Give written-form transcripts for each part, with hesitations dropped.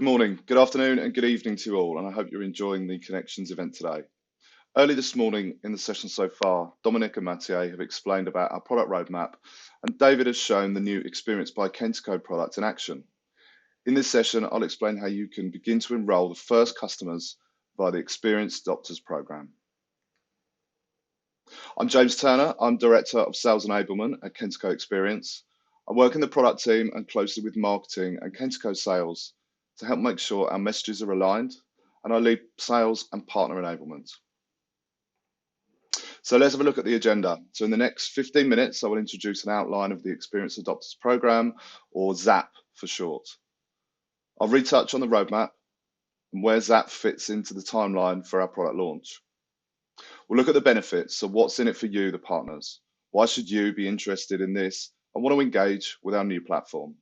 morning, good afternoon, and good evening to you all, and I hope you're enjoying the Connections event today. Early this morning in the session so far, Dominic and Mathieu have explained about our product roadmap, and David has shown the new Xperience by Kentico product in action. In this session, I'll explain how you can begin to enroll the first customers via the Xperience Adopters program. I'm James Turner. I'm Director of Sales Enablement at Kentico Xperience. I work in the product team and closely with marketing and Kentico sales to help make sure our messages are aligned, and I lead sales and partner enablement. So let's have a look at the agenda. So in the next 15 minutes, I will introduce an outline of the Xperience Adopters program, or ZAP for short. I'll retouch on the roadmap and where ZAP fits into the timeline for our product launch. We'll look at the benefits, so what's in it for you, the partners? Why should you be interested in this and want to engage with our new platform?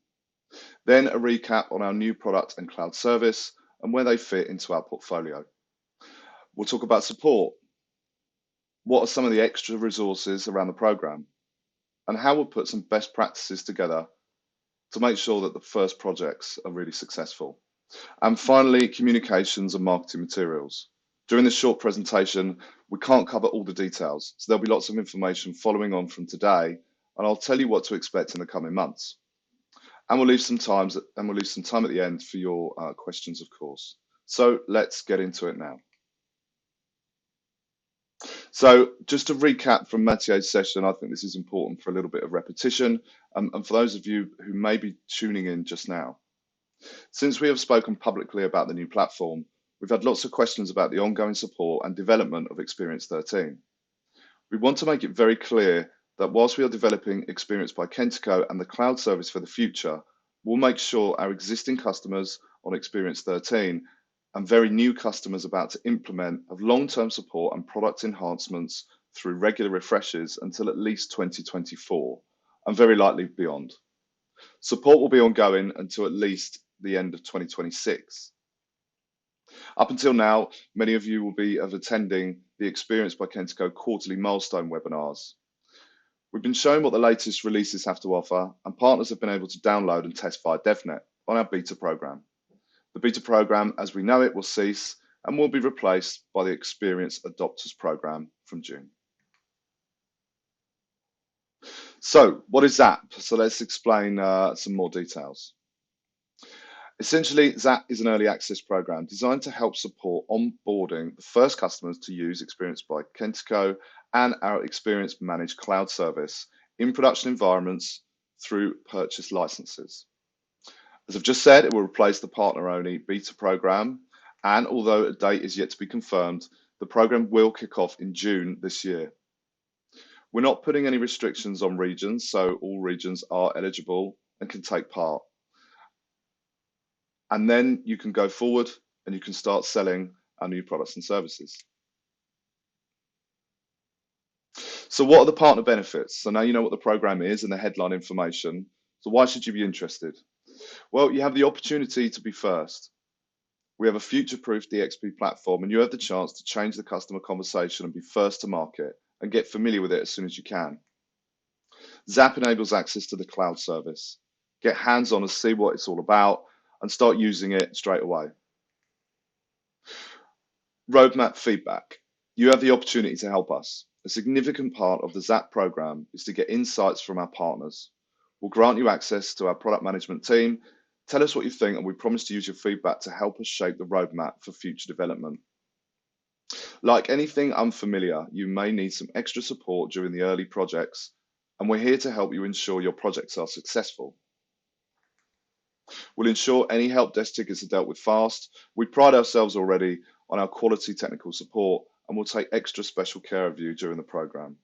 Then a recap on our new product and cloud service and where they fit into our portfolio. We'll talk about support. What are some of the extra resources around the program? And how we'll put some best practices together to make sure that the first projects are really successful. And finally, communications and marketing materials. During this short presentation, we can't cover all the details, so there'll be lots of information following on from today, and I'll tell you what to expect in the coming months. And we'll leave some time at the end for your questions, of course. So let's get into it now. So just to recap from Mathieu's session, I think this is important for a little bit of repetition, and for those of you who may be tuning in just now. Since we have spoken publicly about the new platform, we've had lots of questions about the ongoing support and development of Xperience 13. We want to make it very clear that whilst we are developing Xperience by Kentico and the cloud service for the future, we'll make sure our existing customers on Xperience 13 and very new customers about to implement have long-term support and product enhancements through regular refreshes until at least 2024, and very likely beyond. Support will be ongoing until at least the end of 2026. Up until now, many of you will be attending the Xperience by Kentico quarterly milestone webinars. We've been showing what the latest releases have to offer, and partners have been able to download and test via DevNet on our beta program. The beta program, as we know it, will cease and will be replaced by the Xperience Adopters program from June. So what is ZAP? So let's explain some more details. Essentially, ZAP is an early access program designed to help support onboarding the first customers to use Xperience by Kentico and our Xperience managed cloud service in production environments through purchase licenses. As I've just said, it will replace the partner-only beta program, and although a date is yet to be confirmed, the program will kick off in June this year. We're not putting any restrictions on regions, so all regions are eligible and can take part. And then you can go forward and you can start selling our new products and services. So what are the partner benefits? So now you know what the program is and the headline information. So why should you be interested? Well, you have the opportunity to be first. We have a future-proof DXP platform, and you have the chance to change the customer conversation and be first to market and get familiar with it as soon as you can. ZAP enables access to the cloud service. Get hands-on and see what it's all about and start using it straight away. Roadmap feedback. You have the opportunity to help us. A significant part of the ZAP program is to get insights from our partners. We'll grant you access to our product management team. Tell us what you think, and we promise to use your feedback to help us shape the roadmap for future development. Like anything unfamiliar, you may need some extra support during the early projects, and we're here to help you ensure your projects are successful. We'll ensure any help desk tickets are dealt with fast. We pride ourselves already on our quality technical support, and we'll take extra special care of you during the program.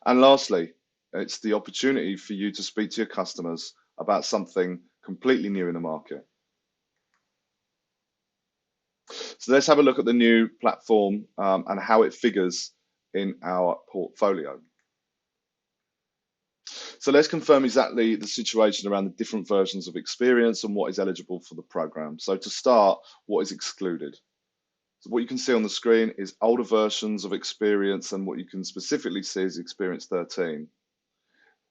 And lastly, it's the opportunity for you to speak to your customers about something completely new in the market. So let's have a look at the new platform and how it figures in our portfolio. So let's confirm exactly the situation around the different versions of Xperience and what is eligible for the program. So to start, what is excluded? So what you can see on the screen is older versions of Xperience, and what you can specifically see is Xperience 13.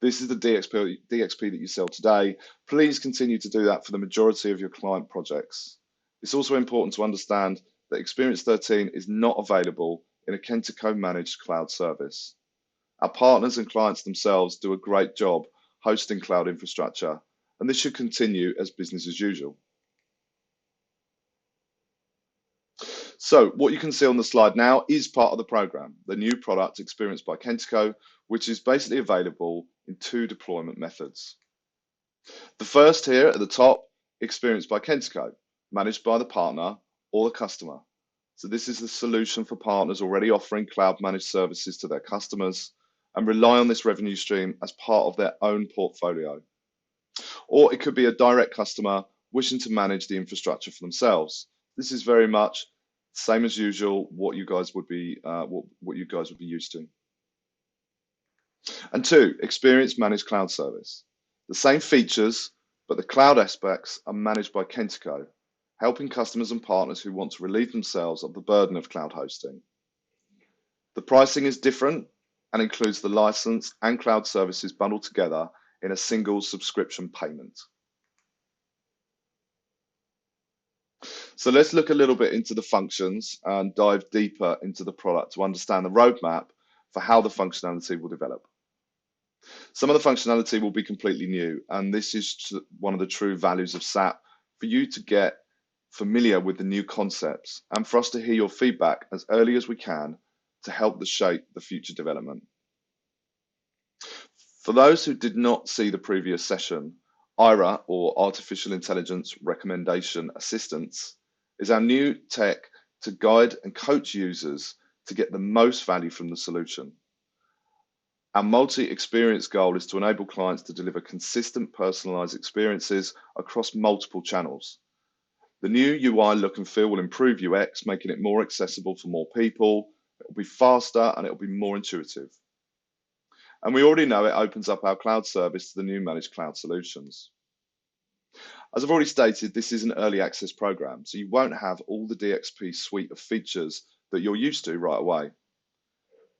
This is the DXP that you sell today. Please continue to do that for the majority of your client projects. It's also important to understand that Xperience 13 is not available in a Kentico managed cloud service. Our partners and clients themselves do a great job hosting cloud infrastructure, and this should continue as business as usual. So what you can see on the slide now is part of the program, the new product Xperience by Kentico, which is basically available in two deployment methods. The first here at the top, Xperience by Kentico, managed by the partner or the customer. So this is the solution for partners already offering cloud managed services to their customers and rely on this revenue stream as part of their own portfolio. Or it could be a direct customer wishing to manage the infrastructure for themselves. This is very much same as usual, what you guys would be used to. And two, Xperience Managed Cloud Service. The same features, but the cloud aspects are managed by Kentico, helping customers and partners who want to relieve themselves of the burden of cloud hosting. The pricing is different and includes the license and cloud services bundled together in a single subscription payment. So let's look a little bit into the functions and dive deeper into the product to understand the roadmap for how the functionality will develop. Some of the functionality will be completely new, and this is one of the true values of SAP, for you to get familiar with the new concepts and for us to hear your feedback as early as we can to help shape the future development. For those who did not see the previous session, IRA, or Artificial Intelligence Recommendation Assistance, is our new tech to guide and coach users to get the most value from the solution. Our multi-experience goal is to enable clients to deliver consistent personalized experiences across multiple channels. The new UI look and feel will improve UX, making it more accessible for more people. It will be faster and it will be more intuitive. And we already know it opens up our cloud service to the new managed cloud solutions. As I've already stated, this is an early access program, so you won't have all the DXP suite of features that you're used to right away.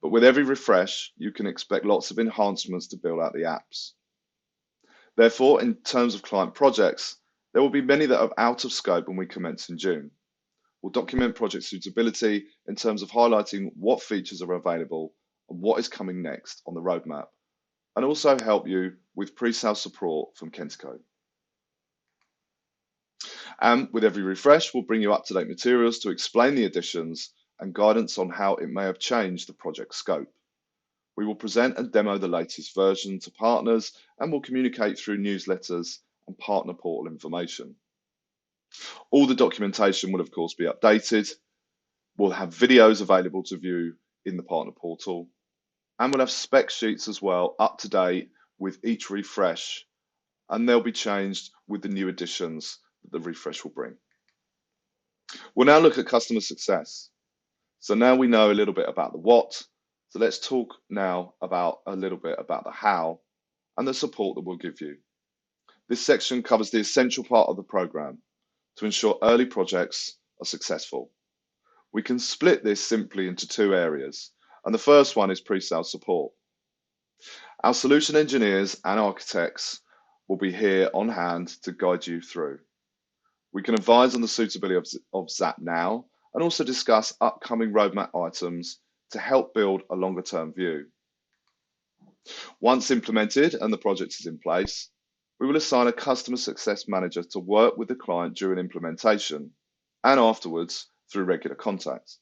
But with every refresh, you can expect lots of enhancements to build out the apps. Therefore, in terms of client projects, there will be many that are out of scope when we commence in June. We'll document project suitability in terms of highlighting what features are available and what is coming next on the roadmap, and also help you with pre-sale support from Kentico. And with every refresh, we'll bring you up-to-date materials to explain the additions and guidance on how it may have changed the project scope. We will present and demo the latest version to partners and will communicate through newsletters and partner portal information. All the documentation will of course be updated. We'll have videos available to view in the partner portal, and we'll have spec sheets as well up to date with each refresh, and they'll be changed with the new additions that the refresh will bring. We'll now look at customer success. So now we know a little bit about the what, so let's talk now about a little bit about the how and the support that we'll give you. This section covers the essential part of the program to ensure early projects are successful. We can split this simply into two areas, and the first one is pre-sale support. Our solution engineers and architects will be here on hand to guide you through. We can advise on the suitability of ZAP now and also discuss upcoming roadmap items to help build a longer term view. Once implemented and the project is in place, we will assign a customer success manager to work with the client during implementation and afterwards through regular contact.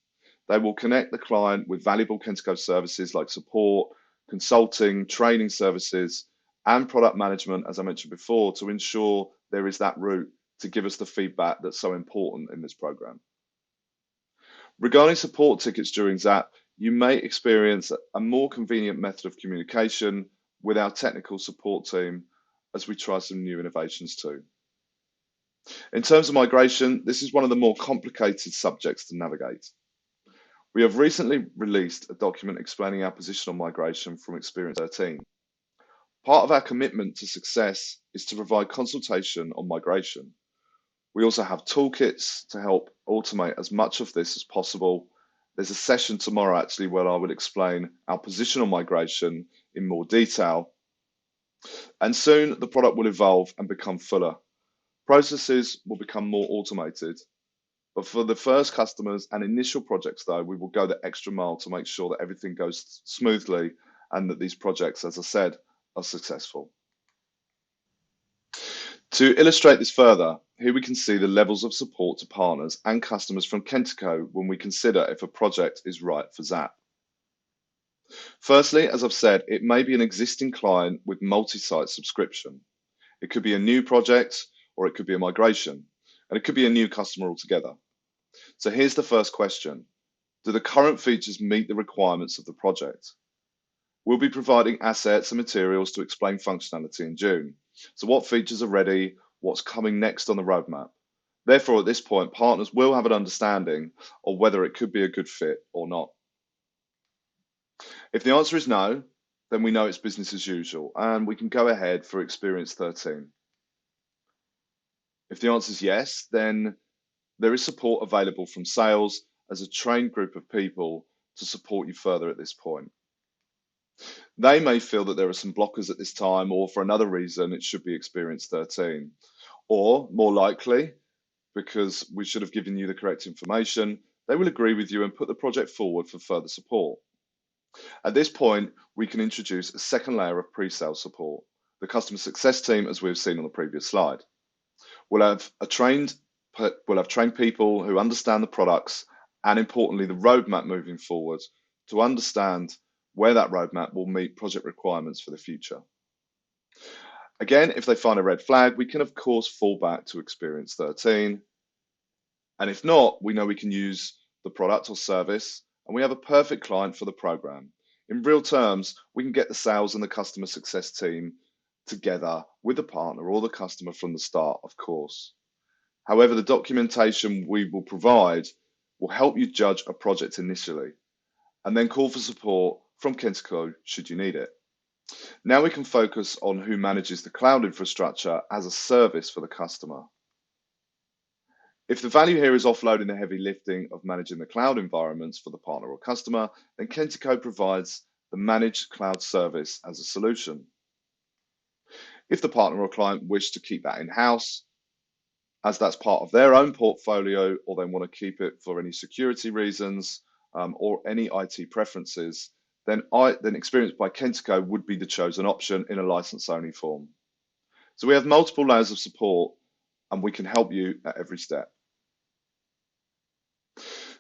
They will connect the client with valuable Kentico services like support, consulting, training services, and product management, as I mentioned before, to ensure there is that route to give us the feedback that's so important in this program. Regarding support tickets during ZAP, you may experience a more convenient method of communication with our technical support team as we try some new innovations too. In terms of migration, this is one of the more complicated subjects to navigate. We have recently released a document explaining our position on migration from Xperience 13. Part of our commitment to success is to provide consultation on migration. We also have toolkits to help automate as much of this as possible. There's a session tomorrow actually where I will explain our position on migration in more detail. And soon the product will evolve and become fuller. Processes will become more automated. But for the first customers and initial projects, though, we will go the extra mile to make sure that everything goes smoothly and that these projects, as I said, are successful. To illustrate this further, here we can see the levels of support to partners and customers from Kentico when we consider if a project is right for Zap. Firstly, as I've said, it may be an existing client with multi-site subscription. It could be a new project or it could be a migration, and it could be a new customer altogether. So here's the first question. Do the current features meet the requirements of the project? We'll be providing assets and materials to explain functionality in June. So what features are ready? What's coming next on the roadmap? Therefore, at this point, partners will have an understanding of whether it could be a good fit or not. If the answer is no, then we know it's business as usual and we can go ahead for Xperience 13. If the answer is yes, then there is support available from sales as a trained group of people to support you further at this point. They may feel that there are some blockers at this time, or for another reason, it should be Xperience 13. Or more likely, because we should have given you the correct information, they will agree with you and put the project forward for further support. At this point, we can introduce a second layer of pre-sale support, the customer success team, as we've seen on the previous slide. We'll have trained people who understand the products and, importantly, the roadmap moving forward to understand where that roadmap will meet project requirements for the future. Again, if they find a red flag, we can, of course, fall back to Xperience 13. And if not, we know we can use the product or service, and we have a perfect client for the program. In real terms, we can get the sales and the customer success team together with the partner or the customer from the start, of course. However, the documentation we will provide will help you judge a project initially and then call for support from Kentico should you need it. Now we can focus on who manages the cloud infrastructure as a service for the customer. If the value here is offloading the heavy lifting of managing the cloud environments for the partner or customer, then Kentico provides the managed cloud service as a solution. If the partner or client wish to keep that in-house, as that's part of their own portfolio, or they want to keep it for any security reasons or any IT preferences, then Xperience by Kentico would be the chosen option in a license-only form. So we have multiple layers of support and we can help you at every step.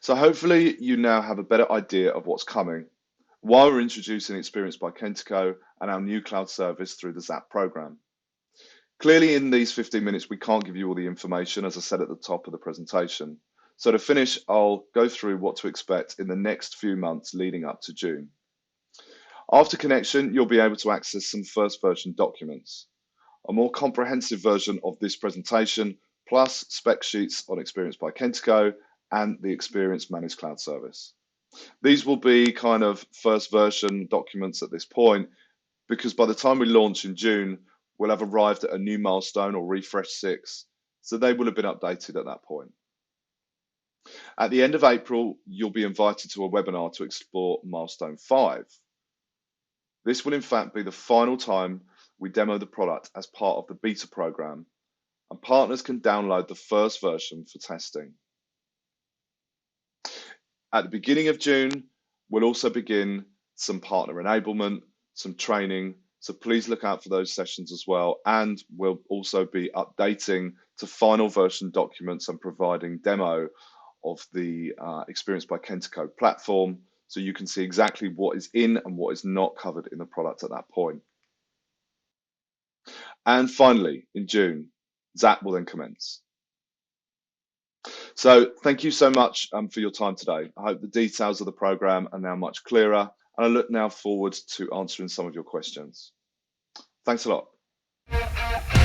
So hopefully you now have a better idea of what's coming while we're introducing Xperience by Kentico and our new cloud service through the Zap program. Clearly in these 15 minutes, we can't give you all the information, as I said at the top of the presentation. So to finish, I'll go through what to expect in the next few months leading up to June. After connection, you'll be able to access some first version documents, a more comprehensive version of this presentation, plus spec sheets on Xperience by Kentico and the Xperience Managed Cloud Service. These will be kind of first version documents at this point, because by the time we launch in June, we'll have arrived at a new milestone or refresh 6, so they will have been updated at that point. At the end of April, you'll be invited to a webinar to explore milestone 5. This will in fact be the final time we demo the product as part of the beta program, and partners can download the first version for testing. At the beginning of June, we'll also begin some partner enablement, some training, so please look out for those sessions as well. And we'll also be updating to final version documents and providing demo of the Xperience by Kentico platform, so you can see exactly what is in and what is not covered in the product at that point. And finally, in June, Zap will then commence. So thank you so much for your time today. I hope the details of the program are now much clearer, and I look now forward to answering some of your questions. Thanks a lot.